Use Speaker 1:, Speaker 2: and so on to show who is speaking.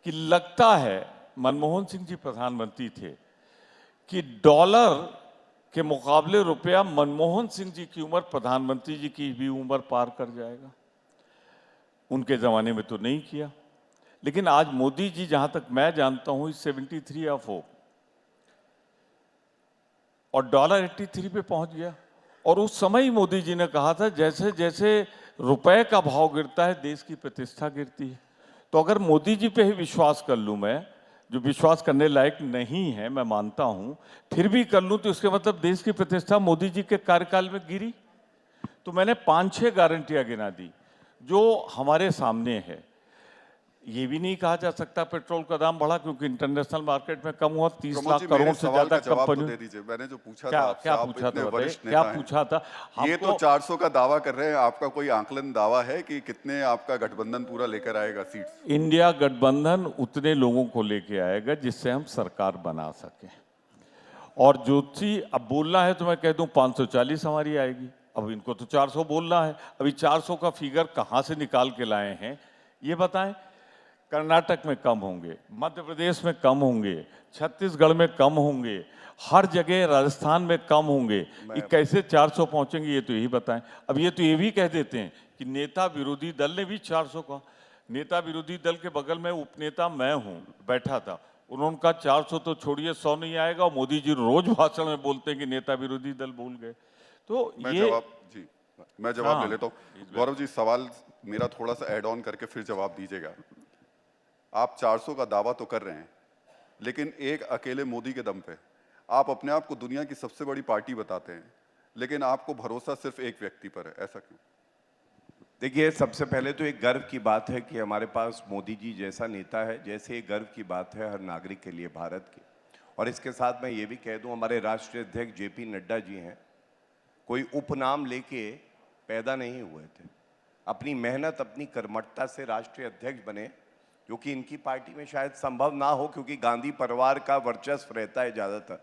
Speaker 1: कि लगता है मनमोहन सिंह जी प्रधानमंत्री थे कि डॉलर के मुकाबले रुपया मनमोहन सिंह जी की उम्र प्रधानमंत्री जी की भी उम्र पार कर जाएगा। उनके जमाने में तो नहीं किया, लेकिन आज मोदी जी जहां तक मैं जानता हूं 73 ऑफ हो और डॉलर 83 पे पहुंच गया। और उस समय ही मोदी जी ने कहा था जैसे जैसे रुपए का भाव गिरता है देश की प्रतिष्ठा गिरती है। तो अगर मोदी जी पे ही विश्वास कर लूं मैं, जो विश्वास करने लायक नहीं है मैं मानता हूं, फिर भी कर लूं तो इसके मतलब देश की प्रतिष्ठा मोदी जी के कार्यकाल में गिरी। तो मैंने 5-6 गारंटियां गिना दी जो हमारे सामने है। ये भी नहीं कहा जा सकता पेट्रोल का दाम बढ़ा क्योंकि इंटरनेशनल मार्केट में कम हुआ, 30
Speaker 2: प्रमोद
Speaker 1: लाख
Speaker 2: जी,
Speaker 1: करोड़
Speaker 2: मेरे
Speaker 1: से
Speaker 2: सवाल
Speaker 1: ज्यादा
Speaker 2: का जवाब तो
Speaker 1: कंपनी।
Speaker 2: दे दीजिए। मैंने जो पूछा
Speaker 1: क्या
Speaker 2: था आपसे,
Speaker 1: क्या
Speaker 2: आप
Speaker 1: पूछा
Speaker 2: इतने
Speaker 1: था बताइए,
Speaker 2: वरिष्ठ
Speaker 1: क्या
Speaker 2: नेता हैं।
Speaker 1: पूछा था
Speaker 2: ये
Speaker 1: हमको?
Speaker 2: तो 400 का दावा कर रहे हैं, आपका कोई आंकलन दावा है कि कितने आपका गठबंधन पूरा लेकर आएगा सीट्स?
Speaker 1: इंडिया गठबंधन उतने लोगों को लेके आएगा जिससे हम सरकार बना सके। और ज्योति अब बोलना है तो मैं कह दूं 540 हमारी आएगी। अब इनको तो 400 बोलना है, अभी 400 का फिगर कहां से निकाल के लाए हैं ये बताएं। कर्नाटक में कम होंगे, मध्य प्रदेश में कम होंगे, छत्तीसगढ़ में कम होंगे, हर जगह राजस्थान में कम होंगे। ये कैसे 400 पहुंचेंगे ये तो यही बताएं। अब ये तो ये भी कह देते हैं कि नेता विरोधी दल ने भी 400 का, नेता विरोधी दल के बगल में उपनेता मैं हूं बैठा था, उन्होंने कहा 400 तो छोड़िए 100 नहीं आएगा। और मोदी जी रोज भाषण में बोलते हैं कि नेता विरोधी दल भूल गए। तो
Speaker 2: मैं जवाब ले लेता हूँ। गौरव जी, सवाल मेरा थोड़ा सा ऐड ऑन करके फिर जवाब दीजिएगा। आप 400 का दावा तो कर रहे हैं, लेकिन एक अकेले मोदी के दम पे आप अपने आप को दुनिया की सबसे बड़ी पार्टी बताते हैं, लेकिन आपको भरोसा सिर्फ एक व्यक्ति पर है, ऐसा क्यों?
Speaker 3: देखिए, सबसे पहले तो एक गर्व की बात है कि हमारे पास मोदी जी जैसा नेता है, जैसे एक गर्व की बात है हर नागरिक के लिए भारत की। और इसके साथ मैं ये भी कह दूं, हमारे राष्ट्रीय अध्यक्ष जेपी नड्डा जी हैं, कोई उपनाम लेके पैदा नहीं हुए थे। अपनी मेहनत, अपनी कर्मठता से राष्ट्रीय अध्यक्ष बने, जो कि इनकी पार्टी में शायद संभव ना हो, क्योंकि गांधी परिवार का वर्चस्व रहता है ज़्यादातर।